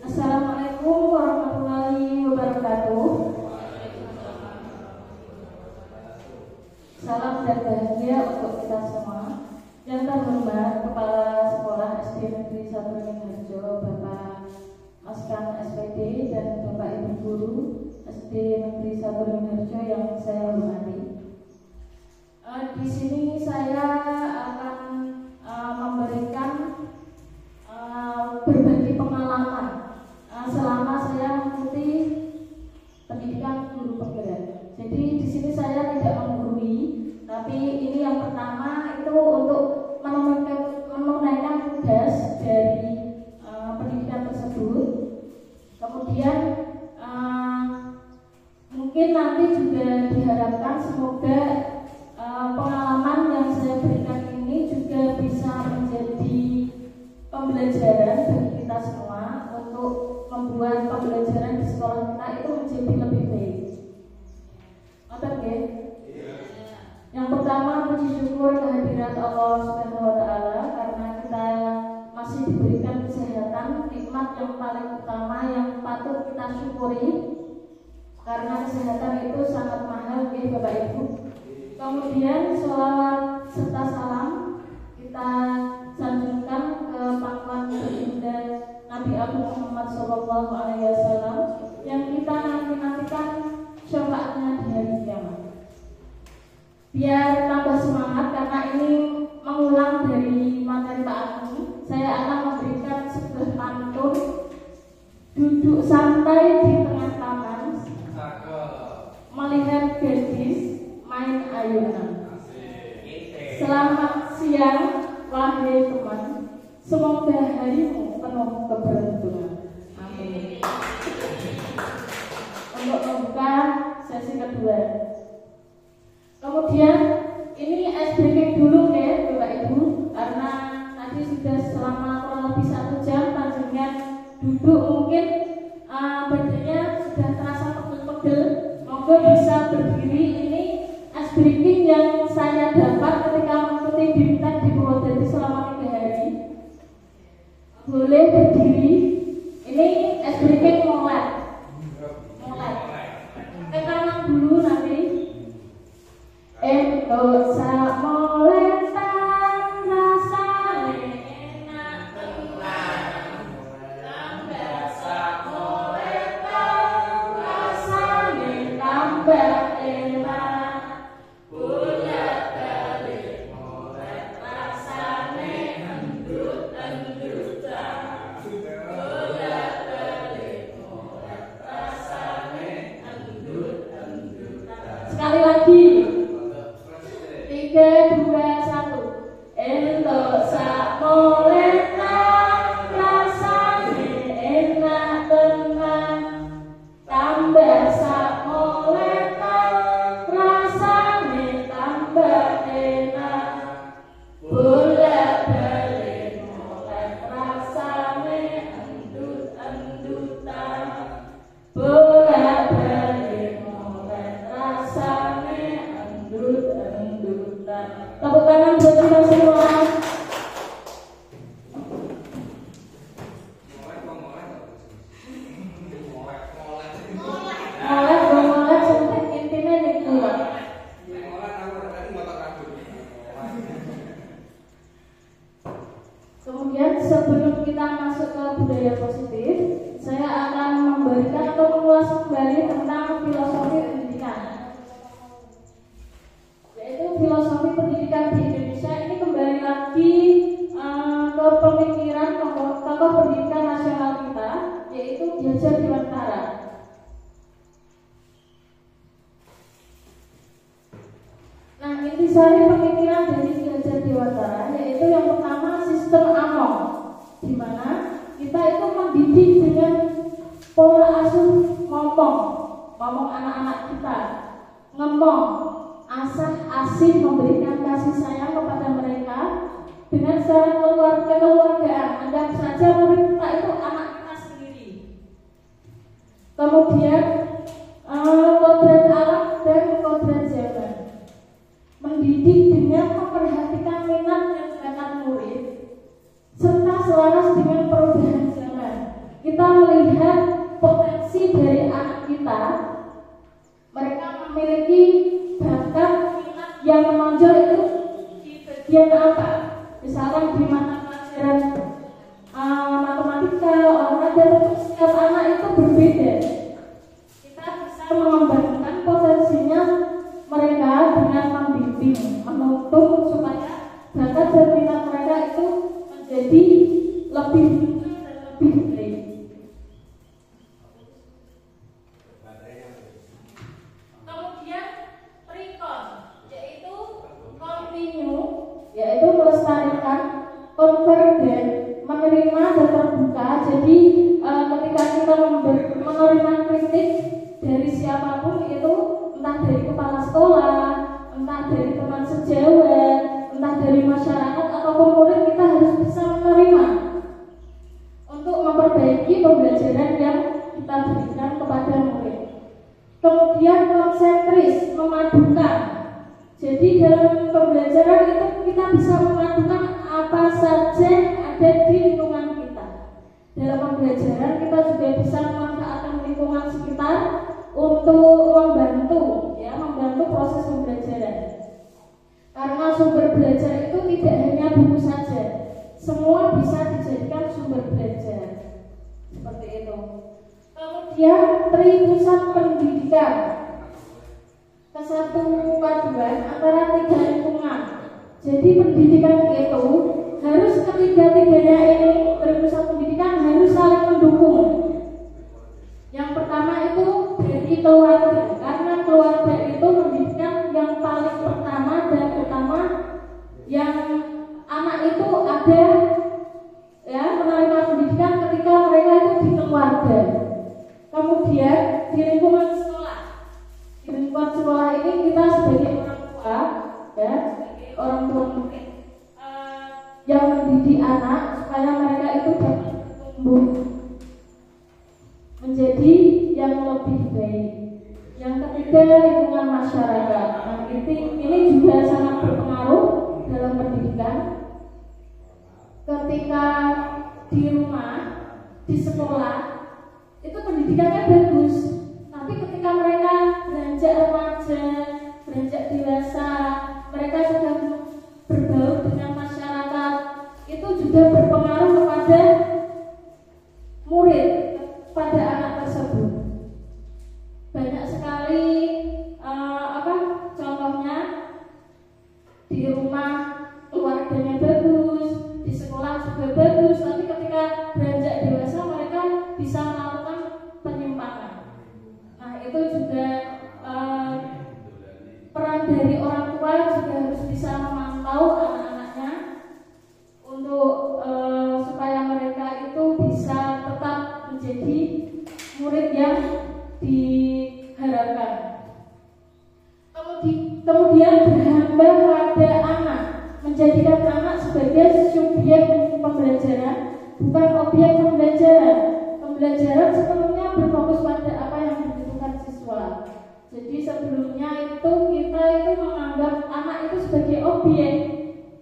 Assalamualaikum warahmatullahi wabarakatuh. Salam dan bahagia untuk kita semua. Yang terhormat Kepala Sekolah SD Negeri 1 Ringharjo, Bapak Maskan SPD dan Bapak Ibu Guru SD Negeri 1 Ringharjo yang saya hormati. Di sini saya akan memberikan berbagi pengalaman selama saya mengikuti pendidikan guru penggerak. Jadi di sini saya tidak menggurui, tapi ini yang pertama itu untuk menunaikan tugas dari pendidikan tersebut. Kemudian mungkin nanti juga diharapkan semoga pengalaman yang saya berikan ini juga bisa menjadi pembelajaran bagi kita semua untuk membuat pembelajaran di sekolah kita itu menjadi lebih baik. Oke. Yang pertama, puji syukur kehadirat Allah Subhanahu wa taala karena kita masih diberikan kesehatan, nikmat yang paling utama yang patut kita syukuri. Karena kesehatan itu sangat mahal, Bapak Ibu. Kemudian sholawat serta salam kita sanjungkan ke pangkuan baginda Nabi Agung Muhammad SAW yang kita nantikan syafaatnya di hari kiamat. Biar tambah semangat karena ini mengulang dari materi Pak Agung, saya akan memberikan sebuah pantun. Duduk santai di tengah taman, melihat gadis main ayunan. Selamat siang wahai teman, semoga harimu penuh keberuntungan. Amin. Untuk membuka sesi kedua. Kemudian ini ice breaking dulu ya Bapak Ibu, karena tadi sudah selama kurang lebih 1 jam panjangnya duduk, mungkin badannya sudah terasa pegel-pegel. Moga bisa berdiri. Ini ice breaking yang saya dapat ketika mengikuti BIMTEK di Purwodadi selama 3 hari. Boleh berdiri. Ini ice breaking mulai. Ke kanan dulu nanti. Dosa moletan rasane enak tenang. Dosa moletan rasane tambah enak. Bulat balik molet rasane endut-endutan. Bulat balik molet rasane endut-endutan. Sekali lagi. 3, 2, 1. Entuk sak moletan rasane enak tenang. Tambah sak moletan rasane tambah enak. Bolak balik molet rasane endut-endutan. Bolak balik molet rasane endut-endutan. Tepuk tangan buat kita semua. Molek sampai intinya nih keluar. Kemudian sebelum kita masuk ke budaya positif, saya akan memberikan atau mengulas kembali tentang filosofi pendidikan. Yaitu filosofi pendidikan di Indonesia ini kembali lagi ke pemikiran tokoh pendidikan nasional kita, yaitu Ki Hajar Dewantara. Nah, intisari pemikiran dari Ki Hajar Dewantara yaitu yang pertama sistem AMOM, di mana kita itu mendidik dengan pola asuh ngomong anak-anak kita, ngomong asah-asih memberikan kasih sayang kepada mereka dengan secara kekeluargaan. Anggap saja murid kita itu anak kita sendiri. Kemudian kodrat alam dan yang menonjol itu di bagian apa? Misalkan di mata pelajaran matematika, olahraga, tentu setiap anak itu berbeda. Kita bisa mengembangkan potensinya mereka dengan membimbing, menuntun supaya bakat dan minat mereka itu menjadi lebih dan lebih baik. Kemudian recon, yaitu continue, yaitu melestarikan, convert dan menerima dan terbuka. Jadi ketika kita menerima kritik dari siapapun itu, entah dari kepala sekolah, entah dari teman sejawat, entah dari masyarakat ataupun murid, kita harus bisa menerima untuk memperbaiki pembelajaran yang kita berikan kepada murid. Kemudian konsentris, memadukan. Jadi dalam pembelajaran itu kita bisa memadukan apa saja yang ada di lingkungan kita. Dalam pembelajaran kita juga bisa memanfaatkan lingkungan sekitar untuk membantu proses pembelajaran. Karena sumber belajar itu tidak hanya buku saja, semua bisa dijadikan sumber belajar. Seperti itu. Kemudian pusat pendidikan, kesatu paduan antara tiga lingkungan. Jadi pendidikan itu harus ketiga-tiganya ini, pusat pendidikan harus saling mendukung. Yang pertama itu dari keluarga, karena keluarga itu pendidikan yang paling pertama dan utama yang anak itu ada menerima pendidikan ketika mereka itu di keluarga. Kemudian di lingkungan sekolah. Di lingkungan sekolah ini kita sebagai orang tua, sebagai orang tua murid yang mendidik anak supaya mereka itu dapat tumbuh menjadi yang lebih baik. Yang ketiga, lingkungan masyarakat. Nah, ini juga sangat berpengaruh dalam pendidikan. Ketika di rumah, di sekolah, itu pendidikannya bagus. Tapi ketika mereka beranjak remaja, beranjak dewasa, mereka sudah berbaur dengan masyarakat, itu juga berpengaruh kepada murid, pada anak tersebut. Banyak sekali contohnya di rumah keluarganya bagus, di sekolah juga bagus, tapi ketika beranjak dewasa mereka bisa melakukan penyimpangan. Nah, itu juga peran dari orang tua juga harus bisa memantau anak-anaknya untuk supaya mereka itu bisa tetap menjadi murid yang diharapkan. Kemudian berhamba pada anak, menjadikan anak sebagai subjek pembelajaran, bukan objek pembelajaran. Pembelajaran sepenuhnya berfokus pada apa yang dibutuhkan siswa. Jadi sebelumnya itu kita itu menganggap anak itu sebagai objek,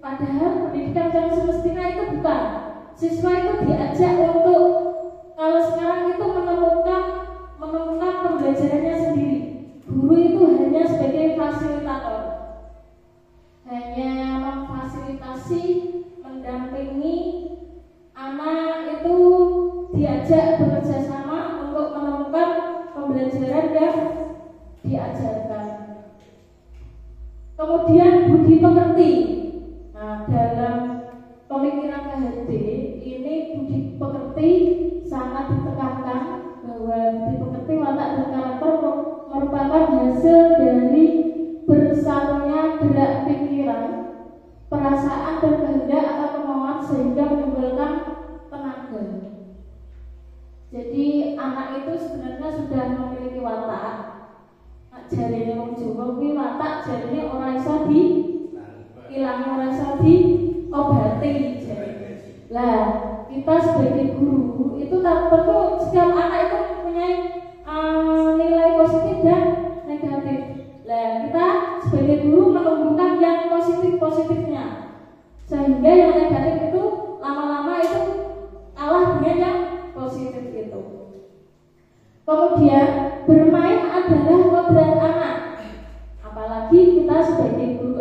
padahal pendidikan yang semestinya itu bukan. Siswa itu diajak untuk, kalau sekarang itu menemukan pembelajarannya sendiri. Guru itu hanya sebagai fasilitator, hanya memfasilitasi, mendampingi anak itu diajak bekerja sama untuk menemukan pembelajaran yang diajarkan. Kemudian budi pekerti. Nah, dalam pemikiran KHD ini budi pekerti sangat ditekankan bahwa budi pekerti, watak dan karakter merupakan hasil dari bersatunya gerak pikiran, perasaan dan kehendak atau kemauan sehingga menimbulkan tenaga. Jadi anak itu sebenarnya sudah memiliki watak. Jarine wong Jawa kuwi watak jarine ora iso diilangi, ora iso diobati jarine. Lah, kita sebagai guru itu tentu setiap anak itu mempunyai nilai positif dan negatif. Lah, kita sebagai guru menumbuhkan yang positif-positifnya, sehingga yang negatif itu lama-lama itu kalah dengan yang positif itu. Kemudian bermain adalah kodrat anak. Apalagi kita sebagai guru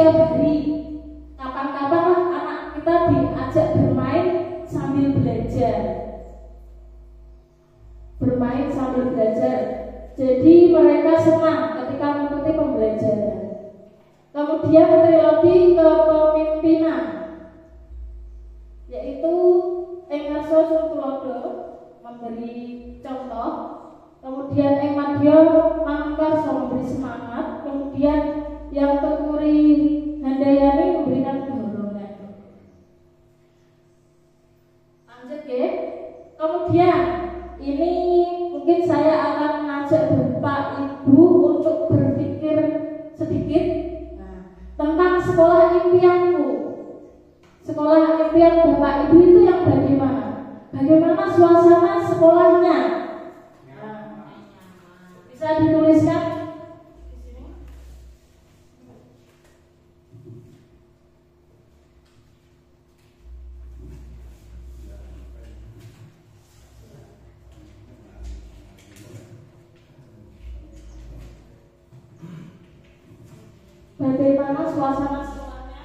setiap hari. Kapan-kapan lah anak kita diajak bermain sambil belajar. Bermain sambil belajar. Jadi mereka senang ketika mengikuti pembelajaran. Kemudian trilogi kepemimpinan, yaitu Engarso Sutulodo memberi contoh, kemudian Engmadyo Mangkarso memberi semangat, kemudian yang Tekuri Handayani memberikan dorongan. Lanjut ya. Kemudian ini mungkin saya akan mengajak Bapak Ibu untuk berpikir sedikit tentang sekolah impianku. Sekolah impian Bapak Ibu itu yang bagaimana? Bagaimana suasana sekolahnya? Bisa dituliskan di sini. Bagaimana suasana sekolahnya?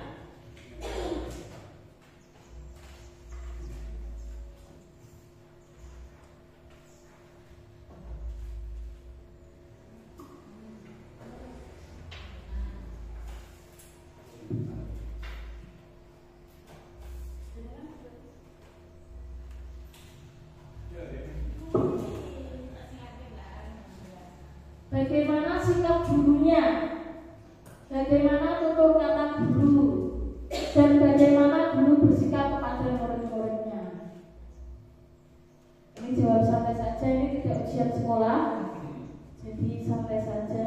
Bagaimana sikap gurunya? Bagaimana tutur kata guru? Dan bagaimana guru bersikap kepada murid-muridnya? Ini jawab santai saja, ini tidak ujian sekolah, jadi santai saja.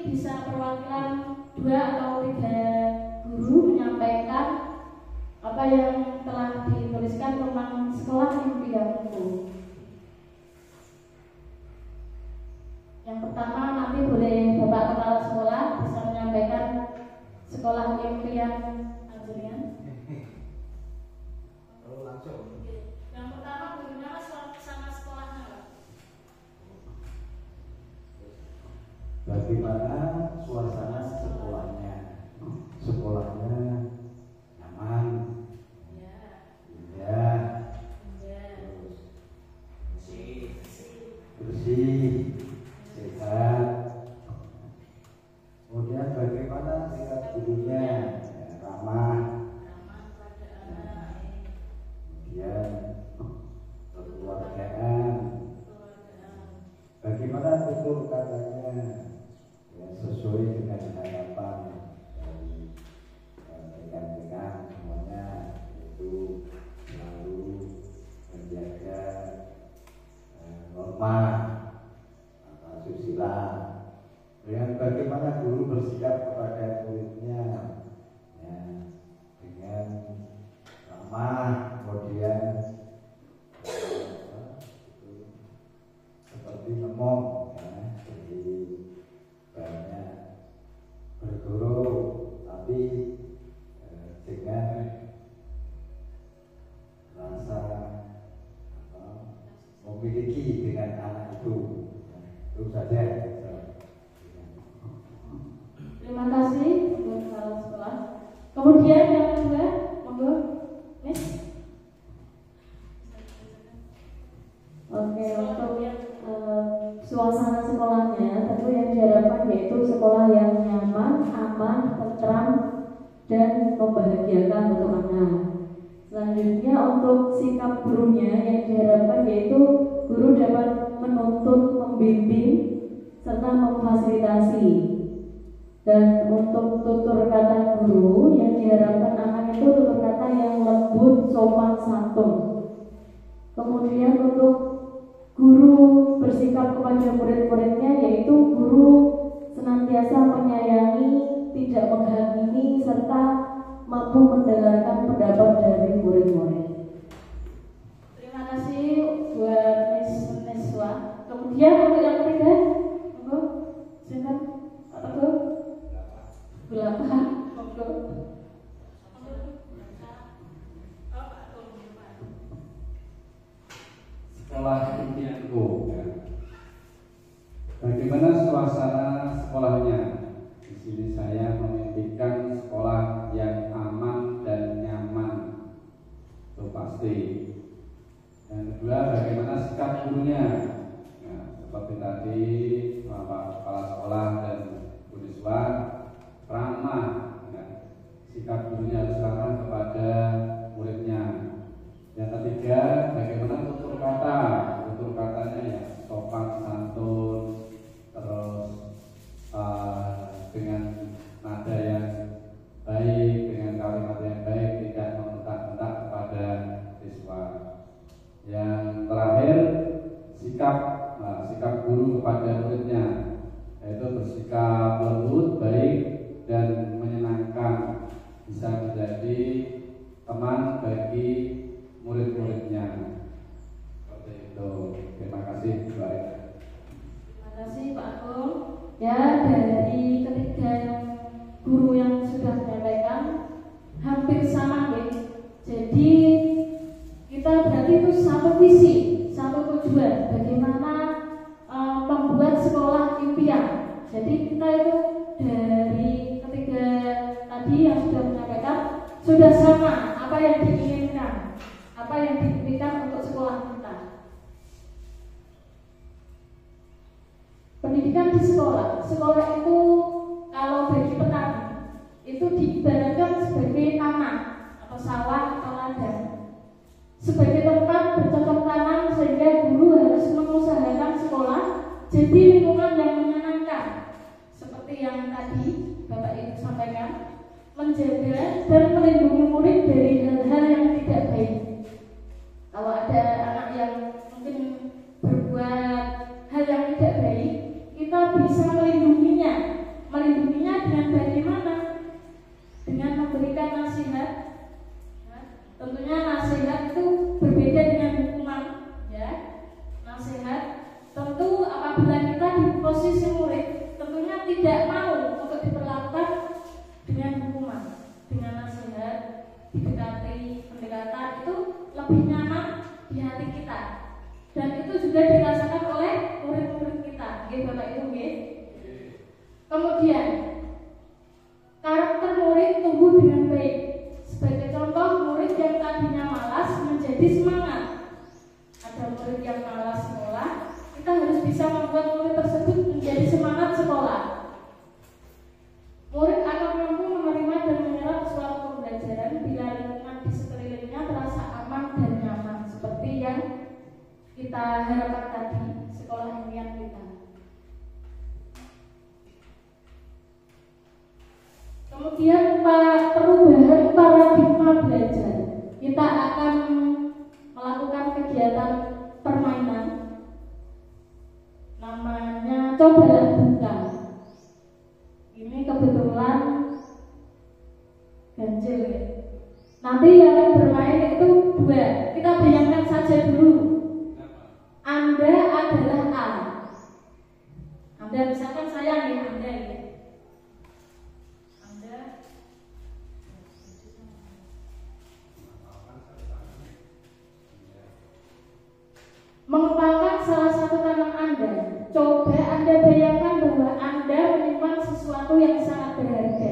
Bisa perwakilan 2 atau 3 guru menyampaikan apa yang telah dituliskan tentang sekolah impianku. Yang pertama nanti boleh Bapak Kepala Sekolah bisa menyampaikan sekolah impian Anjelian. Langsung. Yang pertama bagaimana sama sekolahnya? Bagaimana suasana sekolahnya? Sekolahnya nyaman, indah, terus bersih, sehat. Kemudian bagaimana sikap gurunya? Ramah. Kemudian kekeluargaan. Bagaimana tutur katanya? Sesuai dengan harapan dari rekan-rekan semuanya, itu selalu menjaga norma atau susila. Dengan bagaimana guru bersikap kepada muridnya, ya, dengan ramah, kemudian seperti ngomong, ya, jadi banyak berguru, tapi dengan rasa memiliki dengan anak itu. Itu saja. Terima kasih untuk kepala sekolah. Kemudian yang kedua, monggo, Miss. Oke, untuk suasana sekolahnya tentu yang diharapkan yaitu sekolah yang nyaman, aman, tentram, dan membahagiakan untuk anak. Selanjutnya untuk sikap gurunya yang diharapkan yaitu guru dapat menuntut, membimbing, serta memfasilitasi. Dan untuk tutur kata guru yang diharapkan anak itu tutur kata yang lembut, sopan, santun. Kemudian untuk guru bersikap kepada murid-muridnya yaitu guru senantiasa menyayangi, tidak menghakimi, serta mampu mendengarkan pendapat dari murid-murid. Terima kasih buat Kemudian untuk yang ketiga, monggo, silakan Pak Teguh. Berapa? Monggo. Sekolah impianku. Ya. Bagaimana suasana sekolahnya? Di sini saya memimpikan sekolah yang aman dan nyaman, itu pasti. Yang kedua, bagaimana sikap gurunya? Ya, seperti tadi Bapak Kepala Sekolah dan Bu Niswa ramah. Ya. Sikap gurunya harus ramah kepada muridnya. Yang ketiga, bagaimana tutur kata? Tutur katanya ya sopan santun, terus dengan nada yang baik, dengan kalimat yang baik, tidak membentak-bentak kepada siswa. Yang terakhir, sikap guru kepada muridnya, yaitu bersikap lembut, baik, dan menyenangkan, bisa menjadi teman bagi murid-muridnya. Seperti itu. Terima kasih, baik. Terima kasih Pak Agung. Ya, dari ketiga guru yang sudah menyampaikan hampir sama, ya. Jadi kita berarti itu satu visi, satu tujuan, bagaimana membuat sekolah impian. Jadi kita itu dari ketiga tadi yang sudah menyampaikan sudah sama apa yang diinginkan, apa yang diinginkan untuk sekolah kita. Pendidikan di sekolah itu kalau bagi petani itu diibaratkan sebagai tanah atau sawah atau ladang, sebagai tempat bercocok tanam, sehingga guru harus mengusahakan sekolah jadi lingkungan yang menyenangkan, seperti yang tadi Bapak Ibu sampaikan, menjaga dan melindungi murid dari hal-hal yang tidak baik. Kalau ada anak yang mungkin berbuat hal yang tidak baik, kita bisa melindunginya dengan bagaimana? Dengan memberikan nasihat. Nah, tentunya nasihat itu berbeda dengan hukuman, ya. Nasihat tentu apabila kita di posisi murid, tentunya tidak mau untuk diperlakukan dengan hukuman, dengan nasihat, pendekatan itu lebih nyaman di hati kita, dan itu juga dirasakan oleh murid-murid kita, nggih Bapak Ibu nggih. Kemudian karakter murid tumbuh dengan baik. Sebagai contoh, murid yang tadinya malas menjadi semangat. Ada murid yang malas sekolah, kita harus bisa membuat murid tersebut menjadi semangat sekolah. Murid akan mampu menerima dan menyerap suatu pembelajaran bila lingkungan di sekelilingnya terasa aman dan nyaman, seperti yang kita harapkan tadi, sekolah impian kita. Kemudian perubahan paradigma belajar. Kita akan melakukan kegiatan permainan, namanya cobalah buka. Ini kebetulan ganjil, ya. Nanti yang bermain itu dua. Kita bayangkan saja dulu. Anda adalah A. Anda misalkan saya nih, Anda ya. Anda mengepalkan salah satu tangan Anda. Coba Anda bayangkan bahwa Anda menyimpan sesuatu yang sangat berharga.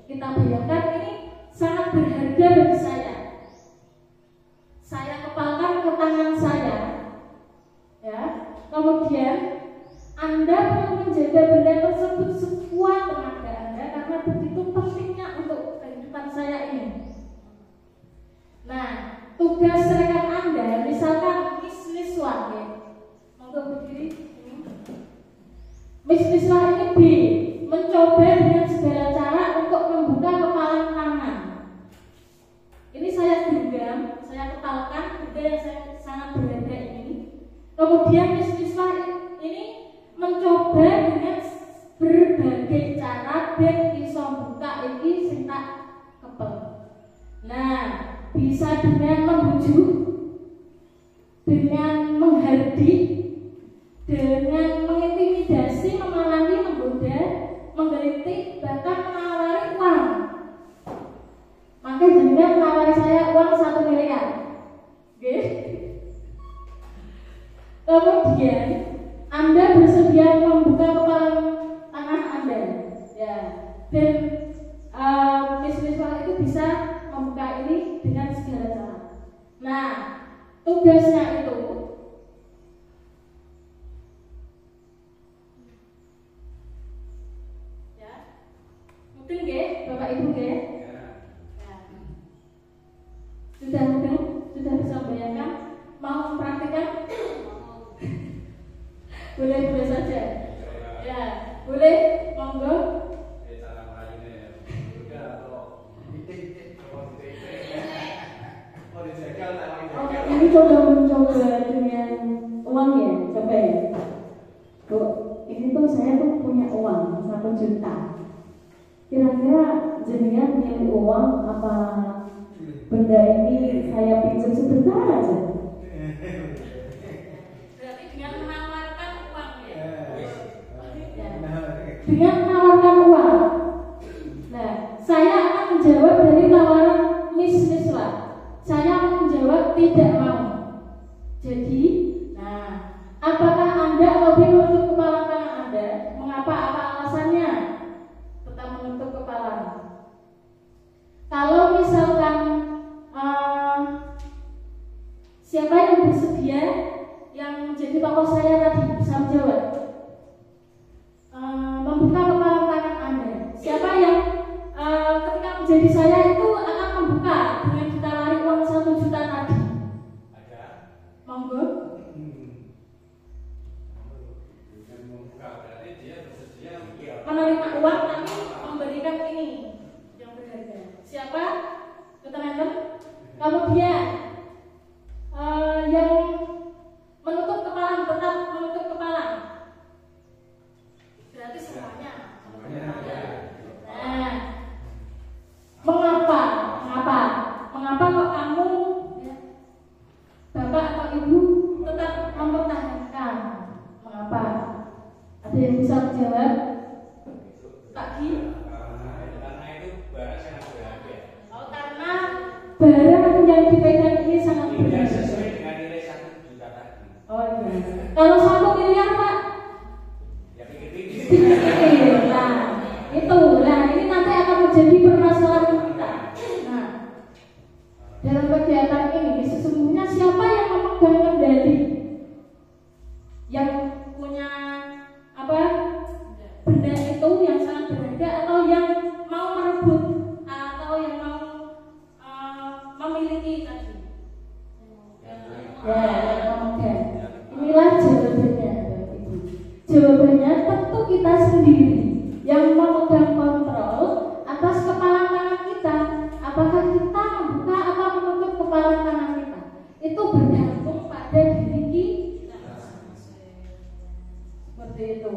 Kita bayangkan ini sangat berharga bagi saya. Saya kepalkan ke tangan saya, ya. Kemudian Anda perlu menjaga benda tersebut sekuat tenaga Anda, karena begitu pentingnya untuk kehidupan saya ini. Nah, tugas rekan Anda, misalkan Miss Niswa, ya. Monggo berdiri. Miss Niswa ini B, mencoba dengan segala cara untuk membuka kepalan tangan. Ini saya genggam, saya kepalkan benda yang sangat berharga ini. Kemudian Miss Niswa ini mencoba dengan berbagai cara dan iso buka iki sing tak kepel. Nah, bisa dengan membujuk, dengan menghardik, dengan mengintimidasi, memerangi, menggoda, menggelitik, bahkan menawari uang. Maka jenengan menawari saya uang 1 miliar. Oke? Kemudian Anda bersedia membuka kepala tangan Anda, ya, dan siswa itu bisa membuka ini dengan segala cara. Nah, tugasnya itu ya, mungkin Bapak Ibu sudah mungkin sudah bisa membayangkan, mau mempraktikkan? Boleh saja. Ya, boleh, monggo. Ini coba mencoba dengan uang ya, coba ya. Bu, ini tuh saya tuh punya uang 1 juta. Kira-kira jenengan milih uang apa benda ini saya pinjam sebentar aja? Berarti dengan menawarkan uang ya? Dengan menawarkan uang. Nah, saya akan menjawab dari tawaran Miss lah. Saya menjawab tidak mau. Jadi, nah, apakah Anda lebih menutup kepala tangan Anda? Mengapa? Apa alasannya? Tetap menutup kepala. Kalau misalkan siapa yang bersedia yang menjadi tokoh saya tadi bisa menjawab, membuka kepala tangan Anda. Siapa yang ketika menjadi saya itu akan membuka dengan ditawari uang 1 juta tadi? Ada. Monggo. Membuka berarti dia bersedia menerima uang tapi memberikan ini yang berharga. Siapa? Keterangan. Kemudian yang menutup kepala, tetap menutup kepala. Berarti semuanya. Nah, mengapa kok kamu, ya, Bapak atau Ibu tetap mempertahankan? Mengapa? Ada yang bisa menjawab? Pak Gi? Karena itu barang sangat berharga. Oh, karena barang yang dipegang ini sangat berharga. Sesuai dengan nilai 1 juta tadi. Oh iya. Kalau 1 miliar Pak? Ya pikir-pikir. Nah, itu. Nah, ini nanti akan menjadi permasalahan kita. Nah, dalam kegiatan ini sesungguhnya siapa yang memegang kendali? Yang punya apa? Benda itu yang sangat berharga atau yang mau merebut atau yang mau memiliki tadi? Ya, yang memegang. Inilah jawabannya, Ibu. Jawabannya tentu kita sendiri yang memegang kontrol atas kepala tangan kita. Apakah kita membuka atau menutup kepala tangan kita? Itu bergantung pada diri kita. Seperti itu.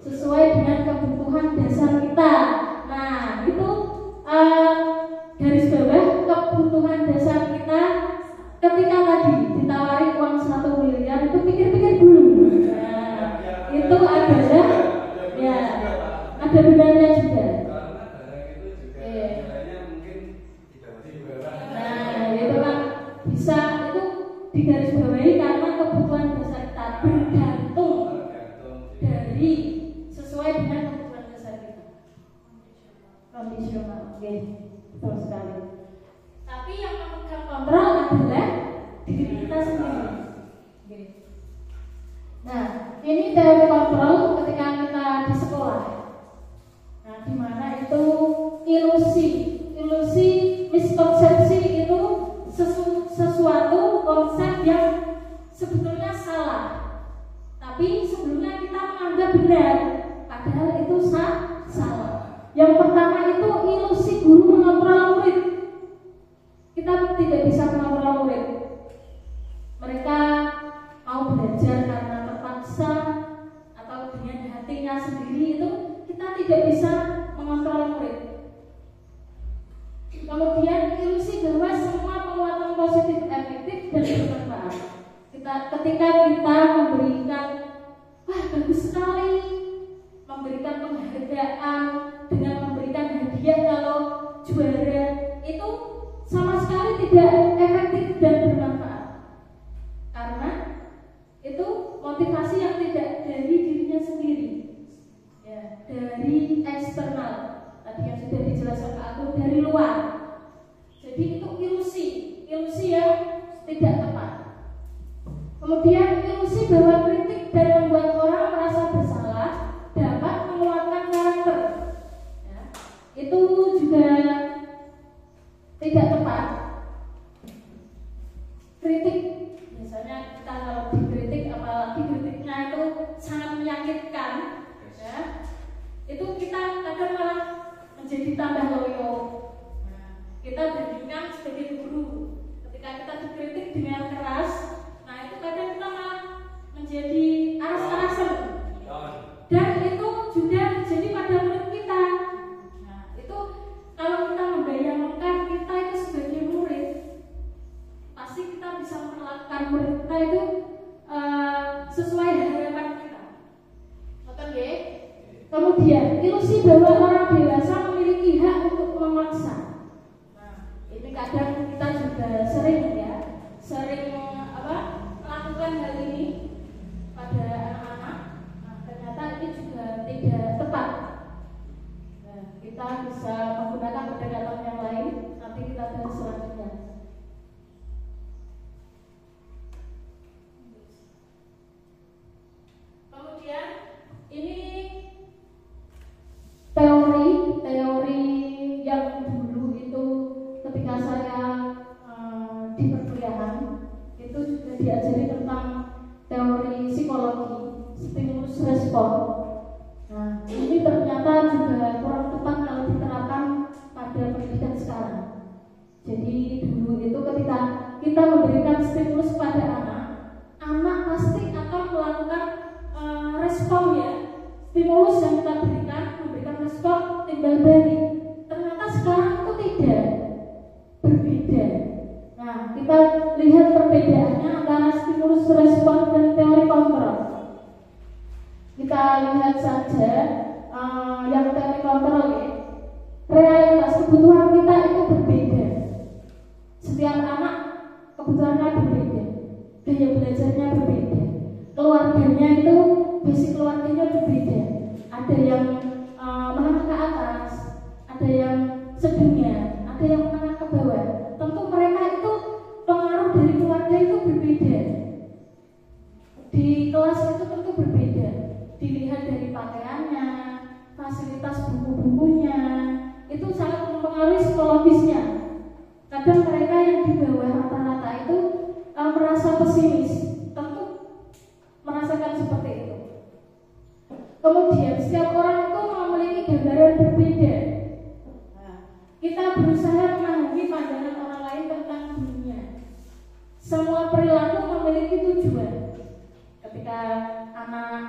Sesuai dengan kebutuhan dasar kita. Nah, itu garis bawah kebutuhan dasar kita. Ketika tadi ditawari uang 1 miliar itu pikir-pikir dulu. Nah, itu adalah ya ada benarnya juga. Nah, itu kan bisa itu digarisbawahi karena kebutuhan dasar kita bergantung dari sesuai dengan kebutuhan dasar kita. Kondisional, oke, betul sekali. Tapi yang memegang kontrol adalah diri kita sendiri. Oke. Nah, ini dari kontrol ketika kita di sekolah. Nah, di mana itu ilusi, miskonsepsi itu sesuatu konsep yang sebetulnya salah. Tapi sebelumnya kita menganggap benar, padahal itu salah. Yang pertama itu ilusi guru mengontrol murid. Kita tidak bisa mengontrol murid. Mereka mau belajar karena terpaksa atau dengan hatinya sendiri, itu kita tidak bisa mengontrol murid. Kemudian ilusi bahwa semua penguatan positif efektif dan bermanfaat. Ketika kita memberikan eksternal. Tadi yang sudah dijelaskan ke aku dari luar. Jadi itu ilusi yang tidak tepat. Kemudian ilusi bahwa kritik dan membuat orang merasa bersalah dapat menguatkan karakter. Ya, itu juga tidak tepat. Kritik, misalnya kita kalau dikritik, apalagi kritiknya itu sangat menyakitkan, ya, itu kita kadang malah menjadi tambah loyo. Nah, kita bandingkan sebagai guru, ketika kita dikritik dengan keras, nah itu kadang kita malah menjadi aras-arasan, dan itu juga terjadi pada murid kita. Nah itu kalau kita membayangkan kita itu sebagai murid, pasti kita bisa memperlakukan murid kita itu sesuai harapan kita. Betul ya? Kemudian ilusi bahwa orang dewasa memiliki hak untuk memaksa. Nah ini kadang kita juga sering melakukan hal ini pada anak-anak. Nah ternyata ini juga tidak tepat. Nah, kita bisa menggunakan pendekatan yang lain. Nanti kita bahas selanjutnya. Kemudian ini teori yang dulu itu ketika saya di perkuliahan itu juga diajari tentang teori psikologi stimulus respon. Nah ini ternyata juga kurang tepat kalau diterapkan pada pendidikan sekarang. Jadi dulu itu ketika kita memberikan stimulus pada anak pasti akan melakukan respon ya. Stimulus yang kita memberikan respon timbal balik. Ternyata sekarang itu tidak, berbeda. Nah kita lihat perbedaannya antara stimulus respon dan teori kontrol. Kita lihat saja yang teori kontrol ya. Realitas kebutuhan kita itu berbeda. Setiap anak kebutuhannya berbeda, gaya belajarnya berbeda, keluarganya itu basic keluarganya berbeda. Ada yang menengah ke atas, ada yang sedengnya, ada yang menengah ke bawah. Tentu mereka itu pengaruh dari keluarga itu berbeda. Di kelas itu tentu berbeda. Dilihat dari pakaiannya, fasilitas buku-bukunya, itu sangat mempengaruhi psikologisnya. Kadang mereka yang di bawah rata-rata itu merasa pesimis, tentu merasakan seperti itu. Kemudian setiap orang itu memiliki gambaran berbeda. Nah, kita berusaha memahami pandangan orang lain tentang dunia. Semua perilaku memiliki tujuan. Ketika anak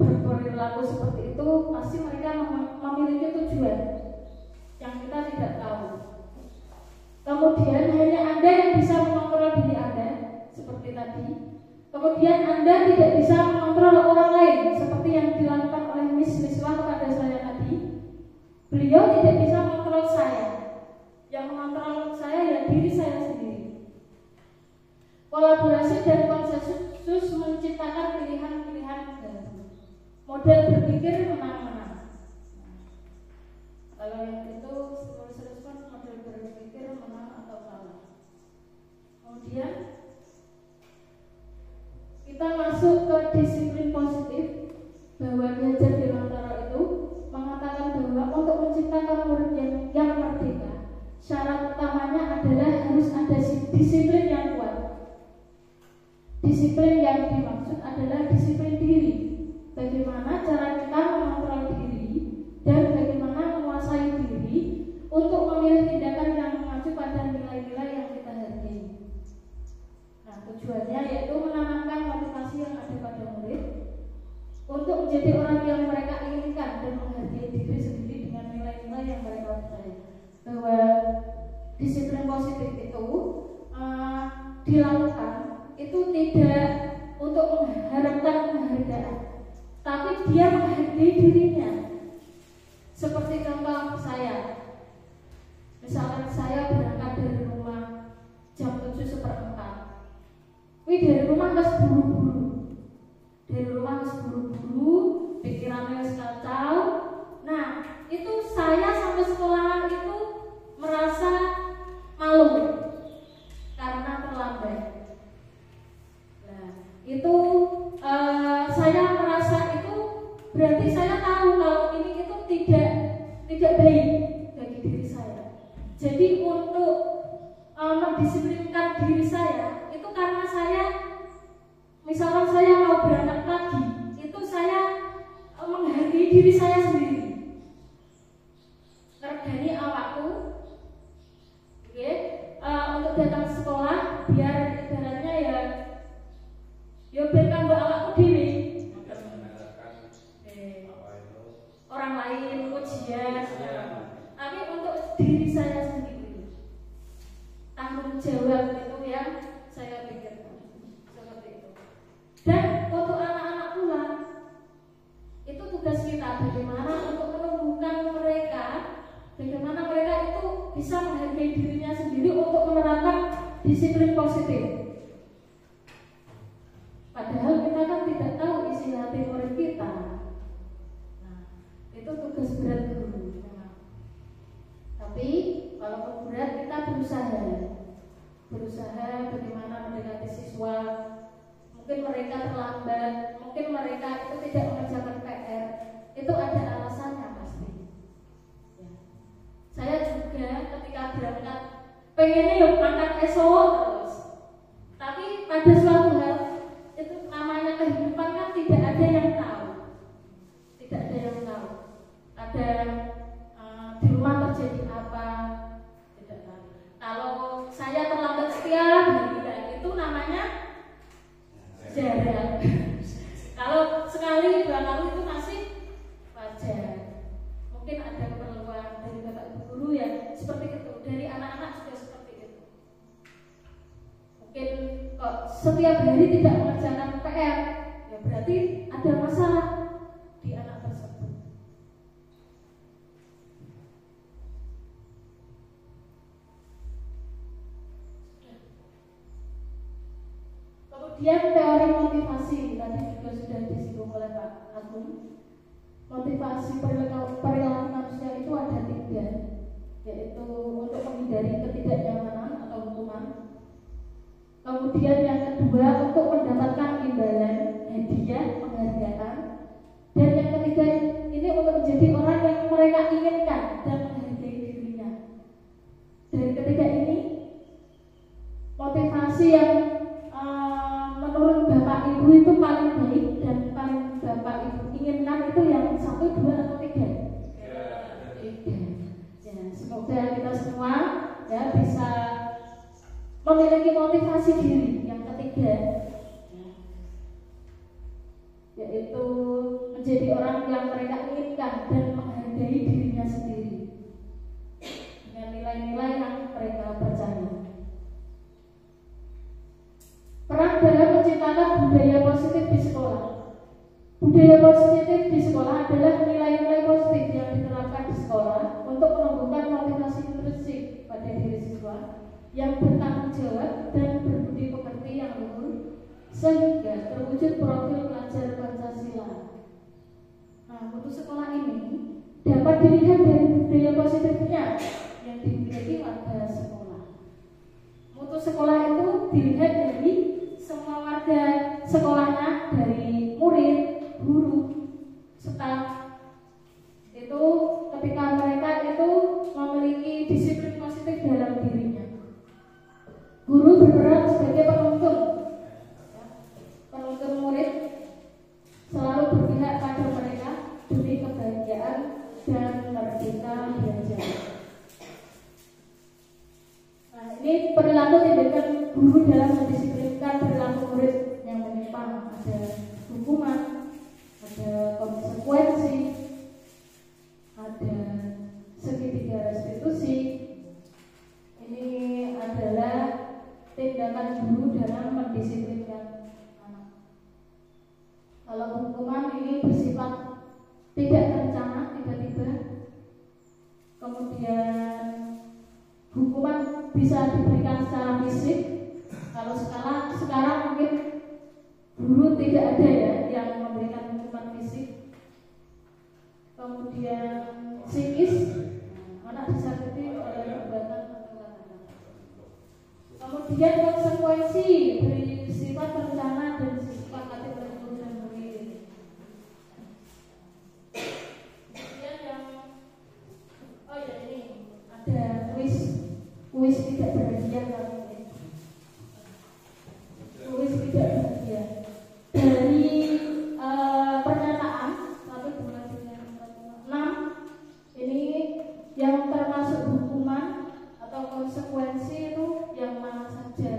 berperilaku seperti itu, pasti mereka memiliki tujuan yang kita tidak tahu. Kemudian hanya Anda yang bisa mengontrol diri Anda, seperti tadi. Kemudian Anda tidak bisa mengontrol orang lain, seperti yang dilakukan oleh Miss Miswa kepada saya tadi. Beliau tidak bisa mengontrol saya. Yang mengontrol saya ya diri saya sendiri. Kolaborasi dan konsensus menciptakan pilihan-pilihan baru. Model berpikir menang-menang. Kalau yang itu stimulus respon, model berpikir menang atau kalah. Kemudian kita masuk ke disiplin positif, bahwa belajar di Lontoro itu mengatakan bahwa untuk menciptakan murid yang merdeka, syarat utamanya adalah harus ada disiplin yang kuat. Disiplin yang dimaksud adalah disiplin diri. Bagaimana cara kita mengontrol diri dan bagaimana menguasai diri untuk memilih tindakan yang mengacu pada nilai-nilai yang kita hargai. Nah, tujuannya yaitu menanamkan motivasi yang ada pada murid untuk menjadi orang yang mereka inginkan dan menghargai diri sendiri dengan nilai-nilai yang mereka percaya. Bahwa disiplin positif itu dilakukan itu tidak untuk mengharapkan penghargaan, tapi dia menghargai dirinya. Seperti contoh saya, misalkan saya berangkat dari rumah jam 7:04. Dari rumah harus buru-buru, pikirannya harus kacau. Nah, itu melatih murid kita. Nah, itu tugas berat guru memang. Tapi walaupun berat, kita berusaha bagaimana mendekati siswa. Mungkin mereka terlambat, mungkin mereka itu tidak mengerjakan PR, itu ada alasannya pasti. Ya. Saya juga ketika berangkat pengennya yuk angkat esok terus, tapi pada suatu hal itu namanya kehidupan kan tidak ada yang tahu, ada di rumah terjadi apa, tidak tahu. Kalau saya terlambat setiap hari, itu namanya jarang. Kalau sekali dua kali itu masih wajar. Mungkin ada keperluan dari bapak ibu guru yang seperti itu, dari anak-anak juga seperti itu. Mungkin kok setiap hari tidak mengerjakan PR, ya berarti ada masalah di anak tersebut. Kemudian teori motivasi tadi juga sudah disinggung oleh Pak Agung. Motivasi perilaku manusia itu ada 3, yaitu untuk menghindari ketidaknyamanan atau hukuman. Kemudian yang kedua untuk mendapatkan imbalan, hadiah, penghargaan. Dan yang ketiga ini untuk menjadi orang yang mereka inginkan dan menghargai dirinya. Dari ketiga ini, motivasi yang menurut Bapak Ibu itu paling baik dan paling Bapak Ibu inginkan itu yang 1, 2 atau 3? 3. Ya, semoga kita semua ya bisa memiliki motivasi diri yang ketiga, yaitu menjadi orang yang mereka inginkan dan menghargai dirinya sendiri dengan nilai-nilai yang mereka percaya. Peran dalam menciptakan budaya positif di sekolah. Budaya positif di sekolah adalah nilai-nilai positif yang diterapkan di sekolah untuk menumbuhkan motivasi intrinsik pada diri siswa yang bertanggung jawab dan berbudi pekerti yang luhur sehingga terwujud profil pelajar Pancasila. Nah, untuk sekolah ini dapat dilihat dari budaya positifnya yang dimiliki warga sekolah. Mutu sekolah itu dilihat dari semua warga sekolahnya, dari murid, guru, staf. Itu ketika mereka itu memiliki disiplin positif dalam dirinya. Guru berperan sebagai penuntun murid, selalu berpihak pada mereka demi kebahagiaan dan merdeka belajar. Nah, ini perilaku tindakan guru dalam mendisiplinkan perilaku murid yang menyimpang. Ada hukuman, ada konsekuensi, ada segitiga restitusi. Ini adalah tindakan guru dalam mendisiplinkan anak. Kalau hukuman ini bersifat tidak terencana, tiba-tiba. Kemudian hukuman bisa diberikan secara fisik. Kalau sekarang mungkin guru tidak ada ya yang memberikan hukuman fisik. Kemudian psikis, anak disakiti oleh perbuatan atau kata-kata. Kemudian konsekuensi bersifat terencana dan disepakati oleh guru dan murid. Kemudian yang ini ada kuis tidak berhadiah kali ini. Kuis tidak berhadiah. Dari pernyataan 1, 2, 3, 4, 5, 6 ini yang termasuk hukuman atau konsekuensi itu yang mana saja?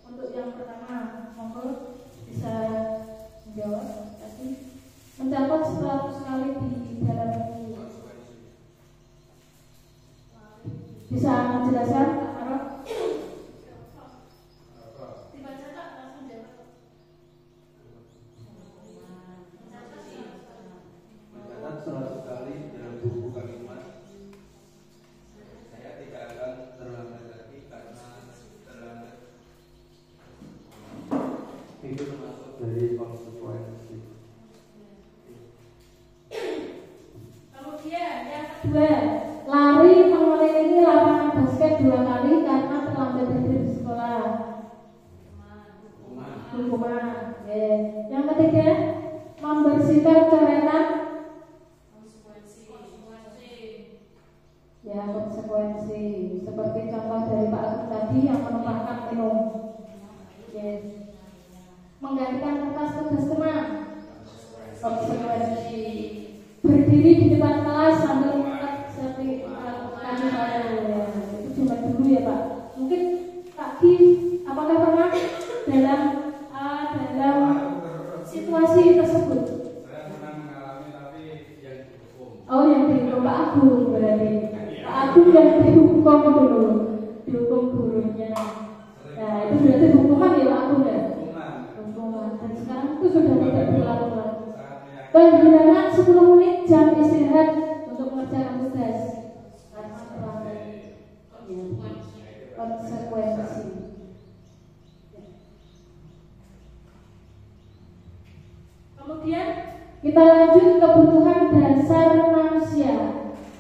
Untuk yang pertama, monggo bisa menjawab. Mencatat 100 kali di dalam buku. Bisa menjelaskan Pak Arok? Dibaca tak langsung jawab. Mencatat 100 kali dalam buku kalimat. Saya tidak akan terlambat lagi karena terlambat. Itu termasuk dari konsekuensi. 2, lari mengelilingi lapangan basket 2 kali karena terlambat hadir di sekolah. Hukuman. Yang ketiga, membersihkan coretan. Ya, konsekuensi. Seperti contoh dari Pak Agung tadi yang menumpahkan minum. Menggantikan kertas tugas teman. Konsekuensi. Berdiri di depan kelas sambil mengangkat sertifikat saya. Itu cuma dulu ya Pak. Mungkin Pak Ki, apakah pernah dalam situasi tersebut? Saya pernah mengalami tapi yang dihukum. Oh, yang dihukum Pak Agung berarti. Pak Agung yang dihukum dulu, dihukum gurunya. Nah, itu berarti hukuman ya Pak Agung ya? Hukuman. Dan sekarang itu sudah tidak berlaku lagi. Kehilangan 10 menit jam istirahat untuk mengerjakan tugas karena terlambat. Konsekuensi. Kemudian kita lanjut kebutuhan dasar manusia.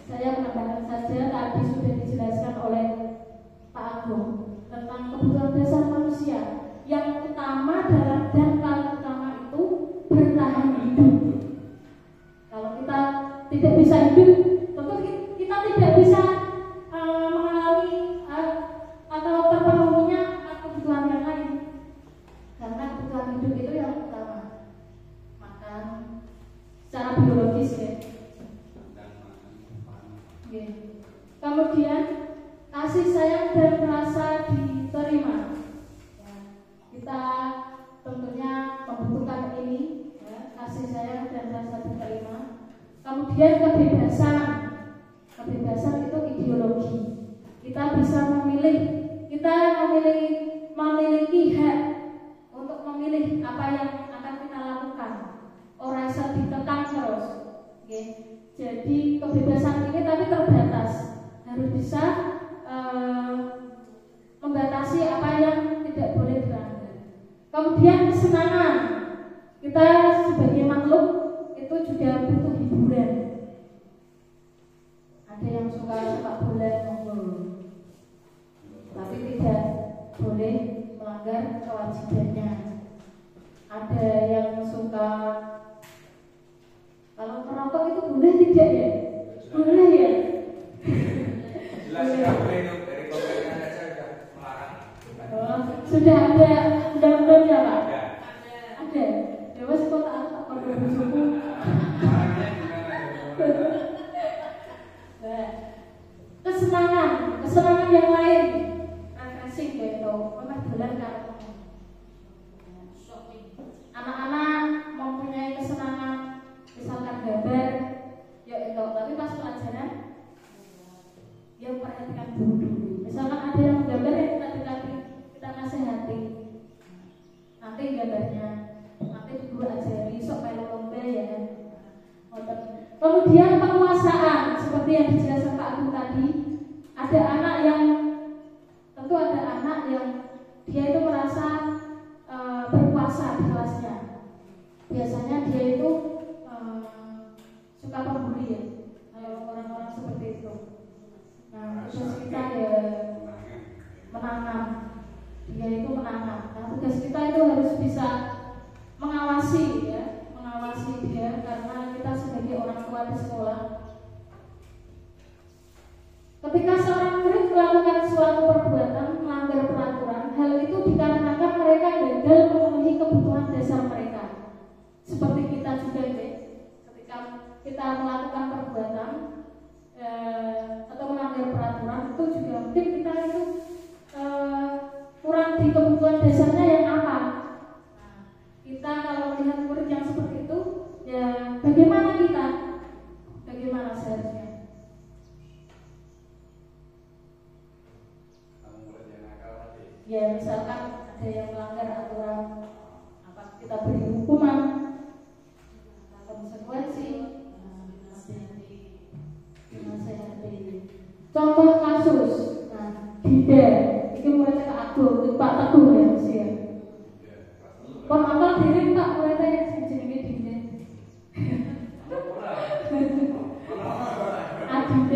Saya menambahkan saja tadi sudah dijelaskan oleh Pak Agung tentang kebutuhan dasar manusia. Yang utama dan paling utama itu bertahan hidup. Kalau kita tidak bisa hidup, tentu kita tidak bisa mengalami atau terpenuhinya kebutuhan yang lain. Karena kebutuhan hidup itu yang utama. Makan secara biologis ya. Kemudian kasih sayang dan rasa diterima. Ya, kita tentunya membutuhkan ini, ya, kasih sayang dan rasa diterima. Kemudian kebebasan. Kebebasan itu ideologi. Kita bisa memilih. Kita memiliki hak untuk memilih apa yang akan kita lakukan. Orang bisa ditekan terus. Okay. Jadi kebebasan ini tapi terbatas. Harus bisa membatasi apa yang tidak boleh dilanggar. Kemudian kesenangan. Kita sebagai makhluk itu juga butuh hiburan. Ada yang suka sepak bola, tapi tidak boleh melanggar kewajibannya. Ada yang suka, kalau merokok itu boleh tidak ya? Boleh ya? Jelas tidak boleh itu dari pemerintah saja sudah melarang. Oh, sudah ada undang-undangnya Pak? Ada. Ya mas kok tak bersyukur. Kesenangan yang lain, refreshing gitu, memperdolan karena anak-anak mempunyai kesenangan, misalkan gambar, ya itu. Tapi pas pelajaran, dia perhatikan dulu. Misalkan ada yang gambar yang kita nasihati, nanti gambarnya, nanti dulu ajari, sok kayak lomba ya. Kemudian penguasaan, seperti yang dijelaskan Pak Agung tadi, ada anak yang dia itu merasa berkuasa di kelasnya. Biasanya dia itu suka pembuli ya, orang-orang seperti itu. Nah, tugas kita ya menanam. Dia itu menanam. Nah, tugas kita itu harus bisa mengawasi ya, mengawasi dia karena kita sebagai orang tua di sekolah. Ketika seorang murid melakukan suatu perbuatan melanggar peraturan, hal itu dikarenakan mereka gagal memenuhi kebutuhan dasar mereka. Seperti kita juga ya, ketika kita melakukan perbuatan atau melanggar peraturan, itu juga mungkin kita itu kurang di kebutuhan dasarnya yang apa. Nah, kita kalau melihat murid yang seperti itu, ya bagaimana kita? Bagaimana seharusnya? Ya misalkan ada yang melanggar aturan, apa kita beri hukuman, konsekuensi, dinasehati. Contoh kasus, nah Dinda, ini muridnya Pak Agung, Pak Teguh ya mesti ya. Penonton diri Pak muridnya yang jenenge Dinda. Adinda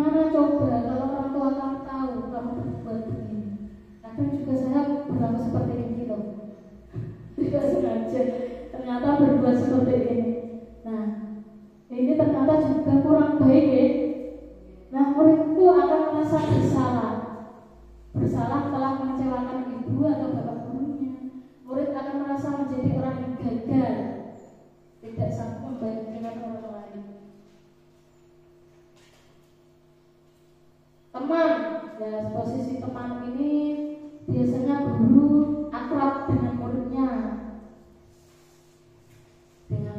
Gimana coba kalau orang tua kamu tahu kamu berbuat begini? Kadang juga saya berlaku seperti ini loh. Tidak sengaja ternyata berbuat seperti ini. Nah, ini ternyata juga kurang baik ya. Nah, murid itu akan merasa bersalah telah mengecewakan ibu atau bapak gurunya. Murid akan merasa menjadi orang yang gagal, tidak sanggup membagikan orang lain. Teman, ya posisi teman ini biasanya guru akrab dengan muridnya, dengan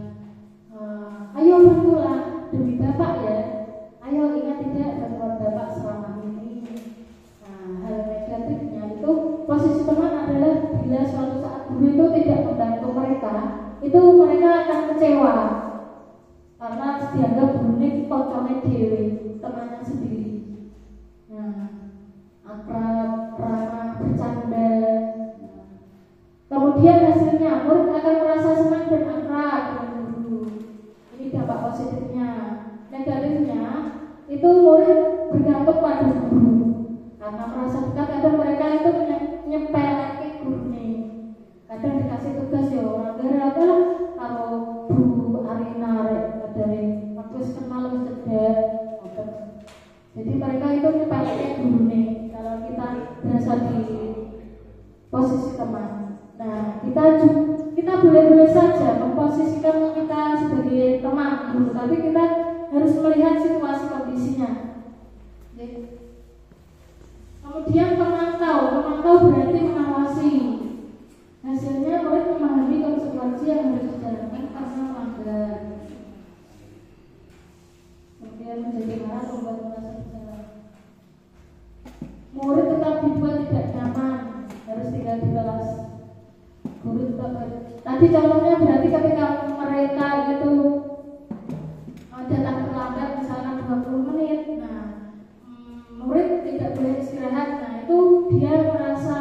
ayo berpulang demi bapak ya, ayo ingat tidak bantuan bapak selama ini. Nah, hal negatifnya itu posisi teman adalah bila suatu saat guru itu tidak membantu mereka, itu mereka akan kecewa karena dianggap guru ini kocone dewe, temannya sendiri. Nah, akrab, ramah, bercanda. Kemudian hasilnya murid akan merasa senang dan akrab dengan guru. Ini dampak positifnya. Negatifnya itu murid bergantung pada guru karena merasa dekat. Kadang mereka itu nyepelake guru nih. Kadang dikasih tugas ya orang gara-gara kalau Bu Arina dari waktu kenal cedek. Jadi mereka itu nyepelake guru nih. Kalau kita berasa di posisi teman. Nah, kita boleh-boleh saja memposisikan kita sebagai teman dulu, tapi kita harus melihat situasi kondisinya. Kemudian memantau berarti mengawasi. Hasilnya murid memahami konsekuensi yang harus dijalankan karena melanggar. Kemudian menjadi marah membuat merasa bersalah. Murid tetap dibuat tidak nyaman, harus tinggal di kelas. Guru tetap tadi contohnya berarti ketika mereka itu datang terlambat misalkan 20 menit, nah murid tidak boleh istirahat. Nah itu dia merasa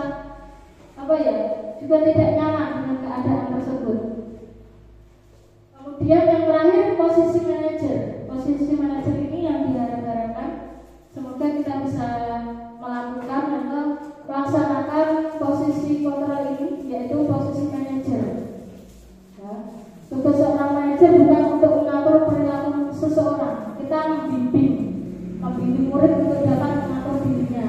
juga tidak nyaman dengan keadaan tersebut. Kemudian yang terakhir posisi manajer. Posisi manajer ini yang diharapkan semoga kita bisa melakukan atau melaksanakan posisi kontrol ini, yaitu posisi manajer. Ya. Tugas seorang manajer bukan untuk mengatur perilaku seseorang, kita membimbing murid untuk dapat mengatur dirinya.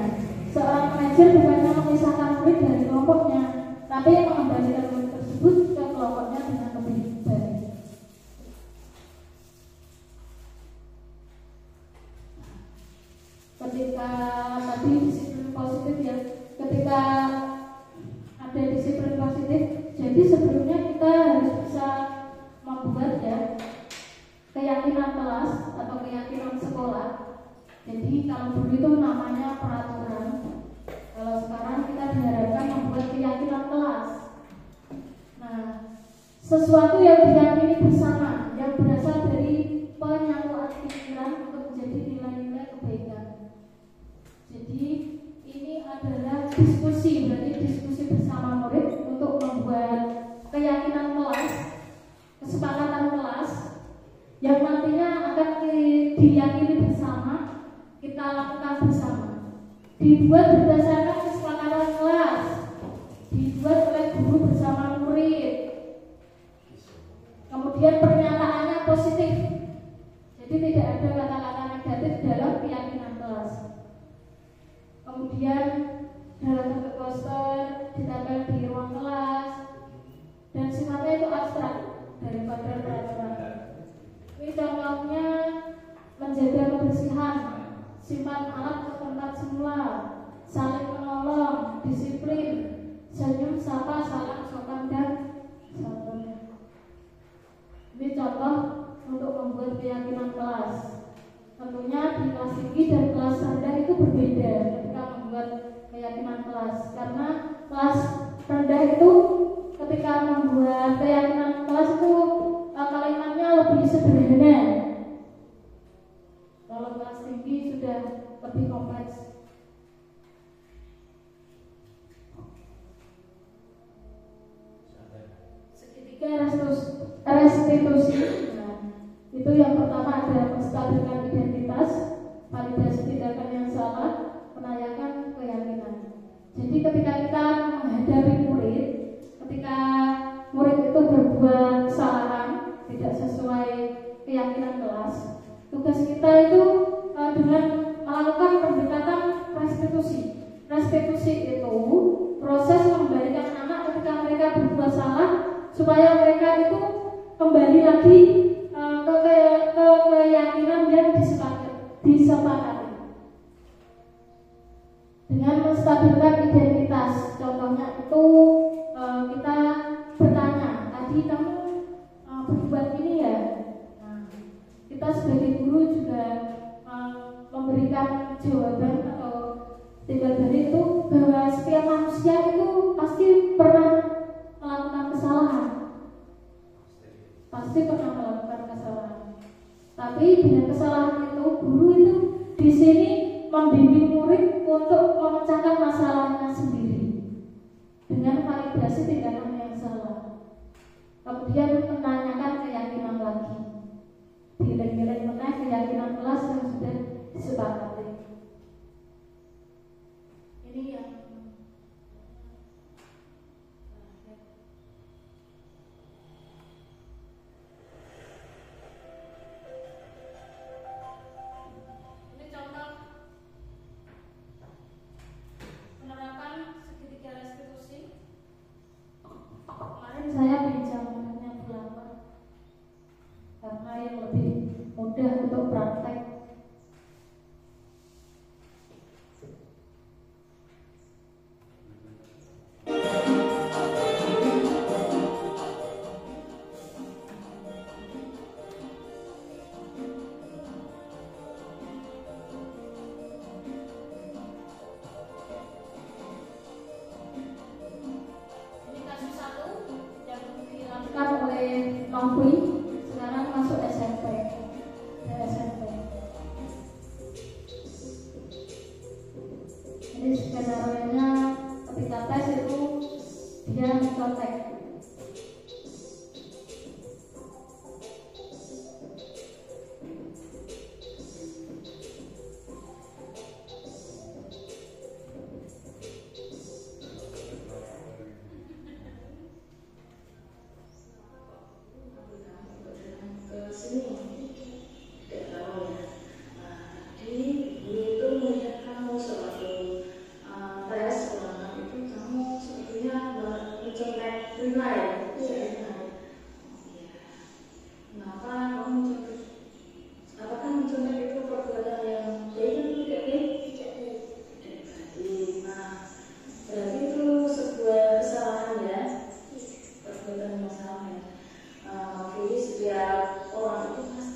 Seorang manajer bukannya memisahkan murid dari kelompoknya, tapi mengembalikan murid tersebut ke kelompoknya dengan lebih baik. Ketika tadi disiplin positif ya, ketika ada disiplin positif, jadi sebelumnya kita harus bisa membuat ya keyakinan kelas atau keyakinan sekolah. Jadi kalau dulu itu namanya peraturan, kalau sekarang kita diharapkan membuat keyakinan kelas. Nah, sesuatu yang diyakini bersama, yang berasal dari penyatuan pikiran untuk menjadi nilai-nilai kebaikan. Jadi ini adalah diskusi, berarti diskusi bersama murid untuk membuat keyakinan kelas, kesepakatan kelas yang nantinya akan diyakini bersama, kita lakukan bersama. Dibuat berdasarkan kesepakatan kelas, dibuat oleh guru bersama murid. Kemudian pernyataannya positif, jadi tidak ada kata-kata negatif dalam keyakinan kelas. Kemudian dalam bentuk poster ditempel di ruang kelas dan sifatnya itu abstrak daripada peraturan. Ini contohnya menjaga kebersihan, simpan alat ke tempat semula, saling menolong, disiplin, senyum, sapa, salam, sopan dan santun. Ini contoh untuk membuat keyakinan kelas. Tentunya di kelas tinggi dan kelas rendah itu berbeda ketika membuat keyakinan kelas, karena kelas rendah itu ketika membuat keyakinan kelas itu kalimatnya lebih sederhana. Kalau kelas tinggi sudah lebih kompleks. Segitiga restitusi. Nah, itu yang pertama ada menstabilkan identitas, validasi tindakan yang salah, menanyakan keyakinan. Jadi ketika kita menghadapi murid, ketika murid itu berbuat kesalahan tidak sesuai keyakinan kelas, tugas kita itu dengan melakukan pendekatan restitusi. Restitusi itu proses mengembalikan anak ketika mereka berbuat salah, supaya mereka itu kembali lagi ke keyakinan yang disepakati. Dengan menstabilkan identitas, contohnya itu kita bertanya, tadi kamu berbuat ini ya. Nah, kita sebagai guru juga memberikan jawaban atau tindak lanjut itu bahwa setiap manusia itu pasti pernah melakukan kesalahan, pasti pernah melakukan kesalahan. Tapi dengan kesalahan itu, guru itu di sini membimbing murid untuk memecahkan masalahnya sendiri dengan validasi tindakan yang salah. Kemudian menanyakan keyakinan lagi, dileng-leng meneh keyakinan kelas yang sudah disepakati. Ini yang saya pinjamnya pelapor karena yang lebih mudah untuk praktek. Novi sekarang masuk SMP. Jadi skenario-nya ketika tes itu dia mencontek. Jadi setiap orang itu pasti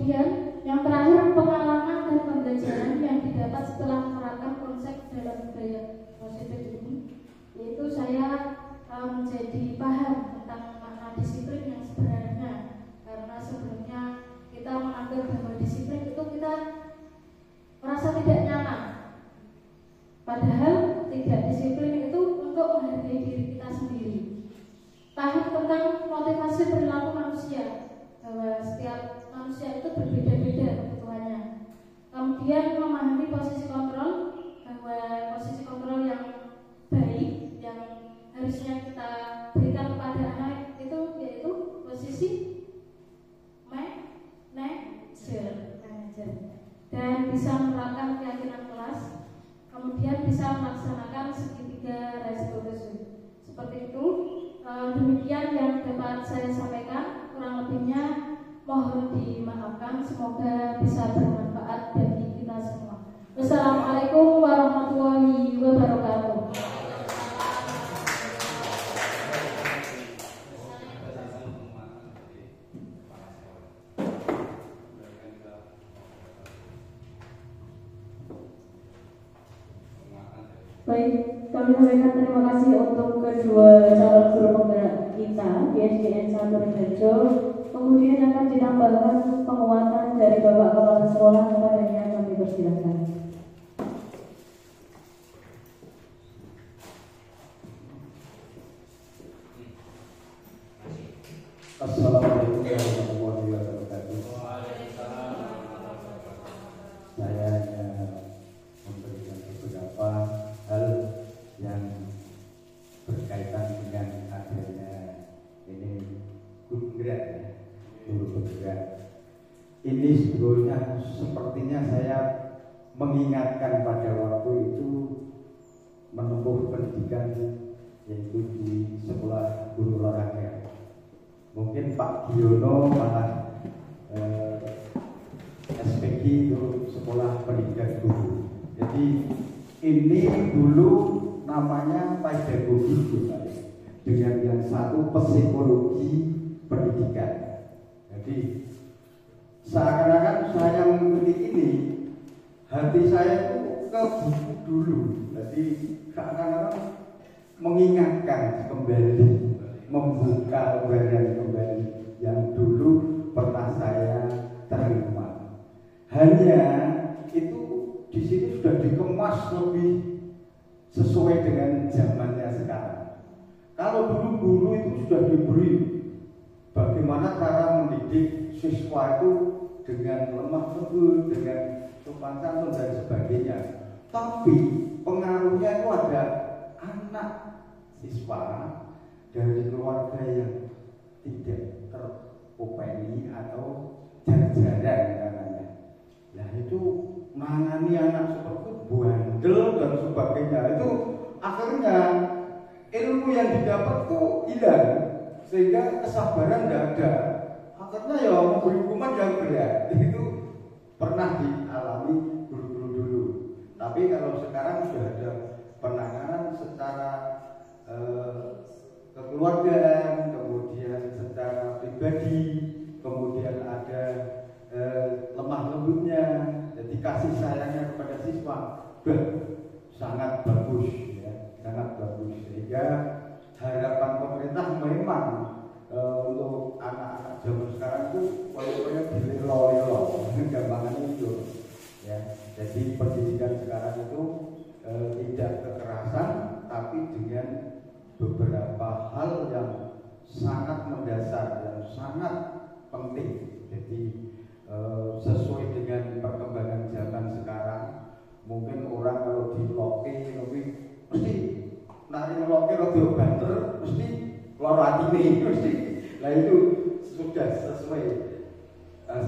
Kemudian yang terakhir, pengalaman dan pembelajaran yang didapat setelah menerapkan konsep dalam budaya positif ini, yaitu saya menjadi paham tentang makna disiplin yang sebenarnya. Karena sebelumnya kita menganggap bahwa disiplin itu kita merasa tidak nyaman, padahal tidak disiplin itu untuk menghargai diri kita sendiri. Paham tentang motivasi perilaku manusia, bahwa setiap manusia itu berbeda-beda kebutuhannya. Kemudian memahami posisi kontrol, bahwa posisi kontrol yang baik yang harusnya kita berikan kepada anak itu yaitu posisi manajer, dan bisa menerapkan keyakinan kelas. Kemudian bisa melaksanakan segitiga resiko. Seperti itu. Demikian yang dapat saya sampaikan. Kurang lebihnya mohon dimaafkan. Semoga bisa bermanfaat bagi kita semua. Wassalamualaikum warahmatullahi wabarakatuh. Baik, kami sampaikan terima kasih untuk kedua calon guru penggerak kita di SDN 1 Rejo. Kemudian akan ditambahkan penguatan dari Bapak Kepala Sekolah, kepadanya kami persilakan. Assalamualaikum warahmatullahi wabarakatuh. Saya memberikan beberapa hal yang berkaitan dengan adanya ini guru penggerak. Ini sebetulnya sepertinya saya mengingatkan pada waktu itu menempuh pendidikan yaitu di sekolah guru olahraga. Mungkin Pak Giono malah SPG itu sekolah pendidikan guru. Jadi ini dulu namanya pedagogi dengan yang satu psikologi pendidikan. Jadi seakan-akan saya mengikuti ini, hati saya itu ke buku dulu. Jadi seakan-akan mengingatkan kembali, membuka lembaran kembali yang dulu pernah saya terima. Hanya itu di sini sudah dikemas lebih sesuai dengan zamannya sekarang. Kalau dulu guru itu sudah diberi bagaimana cara mendidik siswa itu dengan lemah lembut, dengan sopan santun dan sebagainya. Tapi pengaruhnya itu ada anak siswa dari keluarga yang tidak teropeni atau jarjaran namanya. Nah itu menangani anak seperti bandel dan sebagainya, itu akhirnya ilmu yang didapat itu hilang sehingga kesabaran tidak ada. Akhirnya ya memberi hukuman yang berat. Itu pernah dialami guru-guru dulu. Tapi kalau sekarang sudah ada penanganan secara kekeluargaan, kemudian secara pribadi, kemudian ada lemah lembutnya, jadi kasih sayangnya kepada siswa, sangat bagus, ya, sangat bagus. Sehingga harapan pemerintah memang untuk anak-anak zaman sekarang itu pokoknya dilelo-lelo, gampangannya itu, ya. Jadi pendidikan sekarang itu tidak kekerasan, tapi dengan beberapa hal yang sangat mendasar, yang sangat penting. Jadi sesuai dengan perkembangan zaman sekarang, mungkin orang kalau di loke mesti nari loke radio banter, mesti keluar hati nih, mesti. Nah itu sudah sesuai.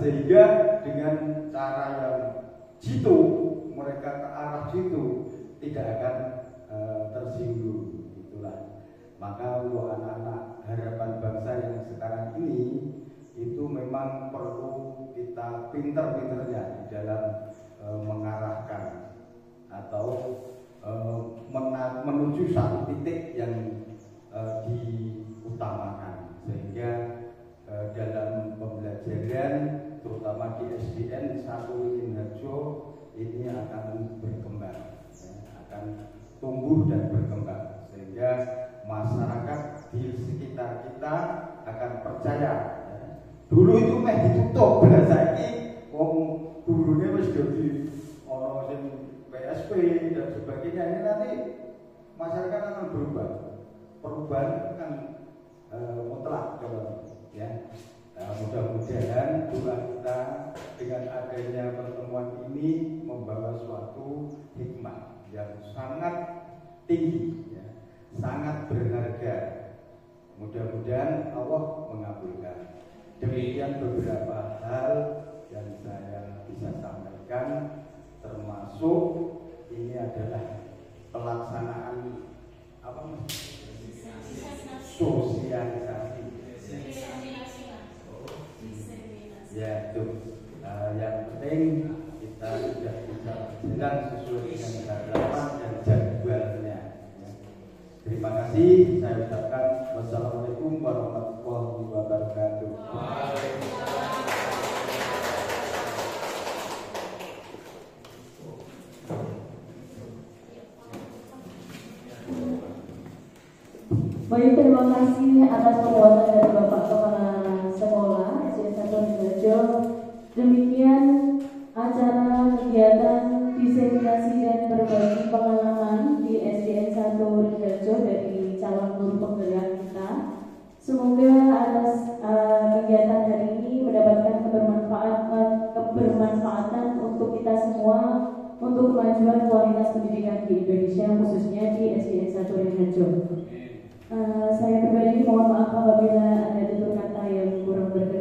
Sehingga dengan cara yang jitu, mereka ke arah jitu tidak akan tersinggung. Itulah. Maka untuk anak-anak harapan bangsa yang sekarang ini itu memang perlu kita pinter-pinternya di dalam mengarahkan atau menuju satu titik yang diutamakan, sehingga dalam pembelajaran terutama di SDN 1 Rinharjo ini akan berkembang, ya, akan tumbuh dan berkembang sehingga masyarakat di sekitar kita akan percaya. Ya. Dulu itu meh ditutup, saiki wong gurunya wis dadi ana sing PSP dan sebagainya. Ini nanti masyarakat akan berubah. Perubahan kan mutlak, ya. Nah, mudah-mudahan doa kita dengan adanya pertemuan ini membawa suatu hikmah yang sangat tinggi, ya, sangat berharga. Mudah-mudahan Allah mengabulkan. Demikian beberapa hal yang saya bisa sampaikan, termasuk ini adalah pelaksanaan apa mas? Sosialisasi. Ya itu yang penting kita sudah bisa berjalan sesuai dengan harapan dan jadwalnya. Ya. Terima kasih. Saya ucapkan wassalamualaikum warahmatullahi wabarakatuh. Baik, terima kasih atas penguatan dari Bapak Kepala Sekolah SDN 1 Rinharjo. Demikian acara kegiatan diseminasi dan berbagi pengalaman di SDN 1 Rinharjo dari calon guru penggerak kita. Semoga atas kegiatan hari ini mendapatkan kebermanfaatan untuk kita semua untuk kemajuan kualitas pendidikan di Indonesia, khususnya di SDN 1 Rinharjo. Saya pribadi mohon maaf apabila ada tutur kata yang kurang berkenan.